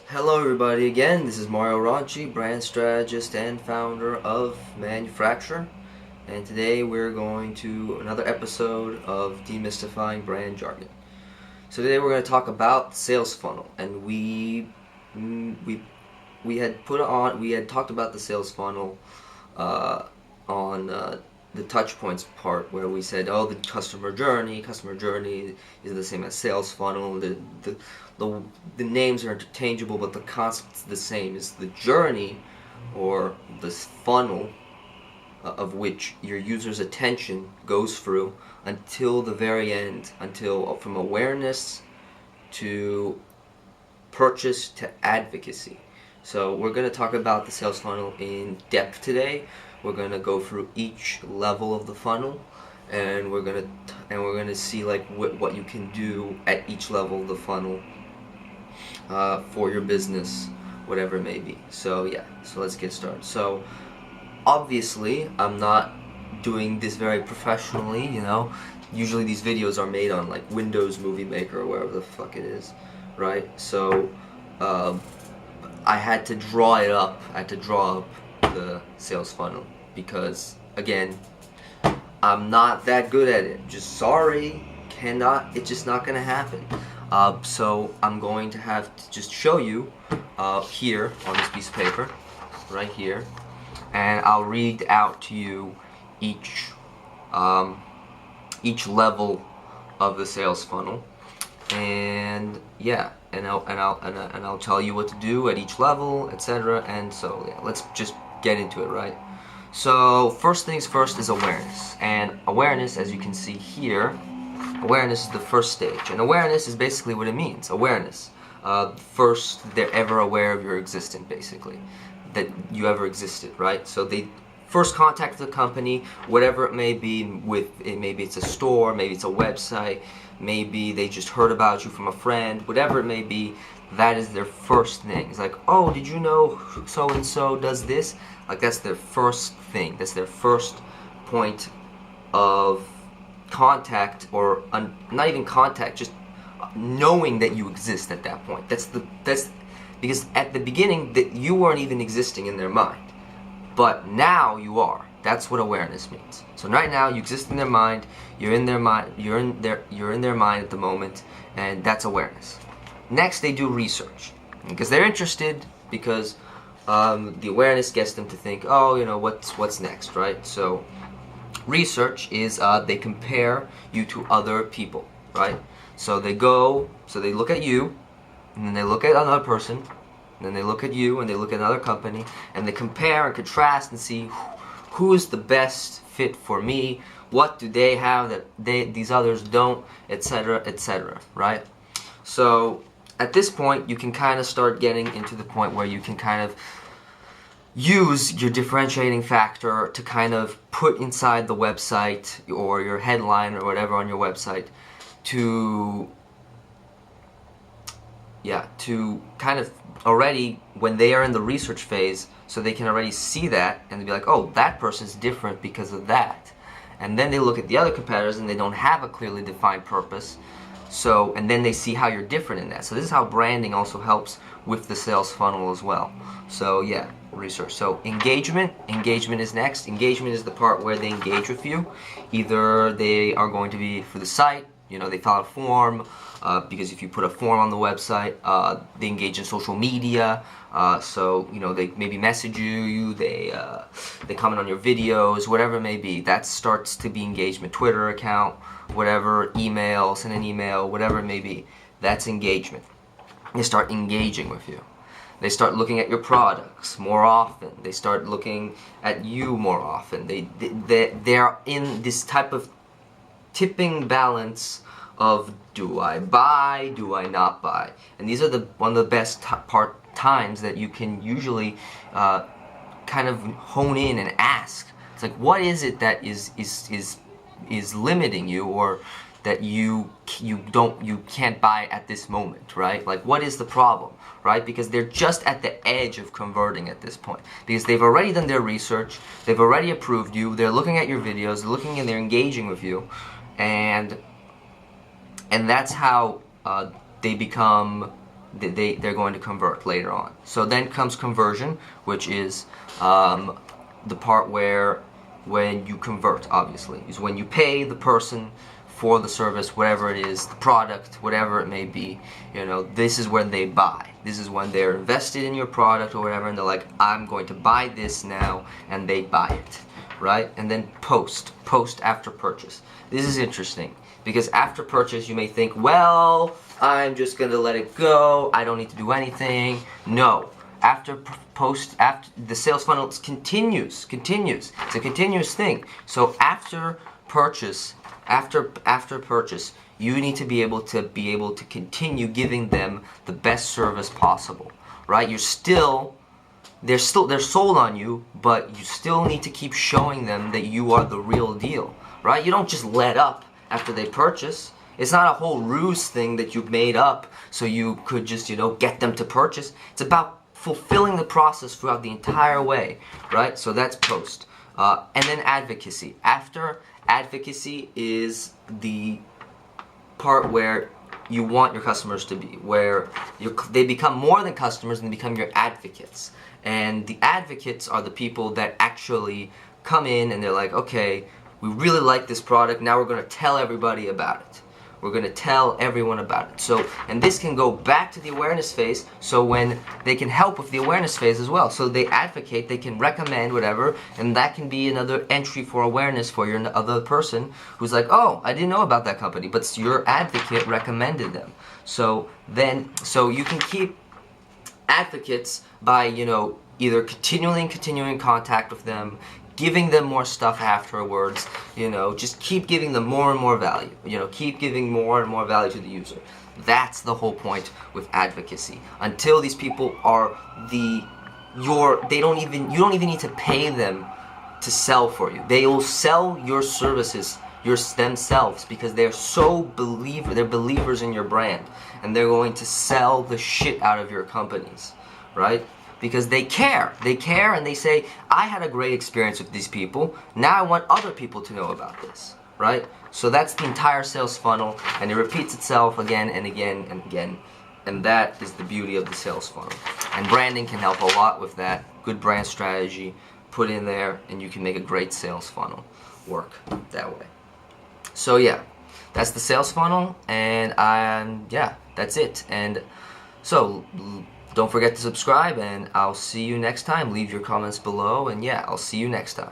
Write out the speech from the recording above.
Hello everybody again, this is Mario Ronchi, brand strategist and founder of Manufacturer, and today we're going to another episode of Demystifying Brand Jargon. So today we're going to talk about sales funnel, and we had talked about the sales funnel on the touch points part, where we said, oh, the customer journey is the same as sales funnel. The names are interchangeable, but the concept is the same. Is the journey, or this funnel, of which your user's attention goes through until the very end, until from awareness to purchase to advocacy. So we're going to talk about the sales funnel in depth today. We're going to go through each level of the funnel, and we're going to see like what you can do at each level of the funnel for your business, whatever it may be. So yeah, so let's get started. So obviously I'm not doing this very professionally, usually these videos are made on like Windows Movie Maker or wherever the fuck it is, right? So I had to draw it up. I had to draw up the sales funnel because, again, I'm not that good at it. Just sorry, it's just not gonna happen. So I'm going to have to just show you here on this piece of paper, right here, and I'll read out to you each level of the sales funnel, and yeah, and I'll tell you what to do at each level, etc. And so yeah, let's just get into it, right? So first things first is awareness, and awareness, as you can see here, awareness is the first stage, and awareness is basically what it means. Awareness, first they're ever aware of your existence, basically, that you ever existed, right? So they first contact the company, whatever it may be, maybe it's a store, maybe it's a website, maybe they just heard about you from a friend, whatever it may be. That is their first thing. It's like, oh, did you know so and so does this? Like, that's their first thing. That's their first point of contact, or not even contact, just knowing that you exist at that point. That's because at the beginning that you weren't even existing in their mind, but now you are. That's what awareness means. So right now you exist in their mind. You're in their mind. You're in their mind at the moment, and that's awareness. Next, they do research because they're interested, because the awareness gets them to think, oh, what's next, right? So research is they compare you to other people, right? So they look at you, and then they look at another person, and then they look at you, and they look at another company, and they compare and contrast and see who is the best fit for me, what do they have that these others don't, etc., etc., right? So at this point, you can kind of start getting into the point where you can kind of use your differentiating factor to kind of put inside the website or your headline or whatever on your website to kind of already, when they are in the research phase, so they can already see that and be like, oh, that person's different because of that. And then they look at the other competitors and they don't have a clearly defined purpose. So, and then they see how you're different in that. So this is how branding also helps with the sales funnel as well. So yeah, research. So engagement is next. Engagement is the part where they engage with you. Either they are going to be for the site, they fill out a form, because if you put a form on the website, they engage in social media. So they maybe message you, they comment on your videos, whatever it may be. That starts to be engagement. Twitter account, whatever, email, send an email, whatever it may be. That's engagement. They start engaging with you. They start looking at your products more often. They start looking at you more often. They're in this type of tipping balance of, do I buy, do I not buy? And these are one of the best times that you can usually kind of hone in and ask. It's like, what is it that is limiting you, or that you can't buy at this moment, right? Like, what is the problem, right? Because they're just at the edge of converting at this point, because they've already done their research, they've already approved you, they're looking at your videos, they're looking and they're engaging with you, and that's how they become they're going to convert later on. So then comes conversion, which is the part where when you convert, obviously, is when you pay the person for the service, whatever it is, the product, whatever it may be. You know, this is when they buy. This is when they're invested in your product or whatever, and they're like, I'm going to buy this now, and they buy it, right? And then post after purchase. This is interesting, because after purchase you may think, well, I'm just gonna let it go, I don't need to do anything. No. After the sales funnel continues. It's a continuous thing. So after purchase, you need to be able to continue giving them the best service possible, right? They're sold on you, but you still need to keep showing them that you are the real deal, right? You don't just let up after they purchase. It's not a whole ruse thing that you've made up so you could just, get them to purchase. It's about fulfilling the process throughout the entire way, right? So that's post. And then advocacy. After advocacy is the part where you want your customers to be, where they become more than customers and they become your advocates. And the advocates are the people that actually come in and they're like, okay, we really like this product, now we're going to tell everybody about it. We're going to tell everyone about it. So, and this can go back to the awareness phase, so when they can help with the awareness phase as well. So they advocate, they can recommend whatever, and that can be another entry for awareness for your other person who's like, oh, I didn't know about that company, but your advocate recommended them. So you can keep advocates by, either continuing contact with them, giving them more stuff afterwards, just keep giving them more and more value, keep giving more and more value to the user. That's the whole point with advocacy. Until these people are you don't even need to pay them to sell for you. They will sell your services themselves because they're they're believers in your brand, and they're going to sell the shit out of your companies, right? Because they care, and they say, I had a great experience with these people, now I want other people to know about this, right? So that's the entire sales funnel, and it repeats itself again and again and again, and that is the beauty of the sales funnel. And branding can help a lot with that. Good brand strategy, put in there, and you can make a great sales funnel work that way. So yeah, that's the sales funnel, and that's it. And so, don't forget to subscribe, and I'll see you next time. Leave your comments below, and I'll see you next time.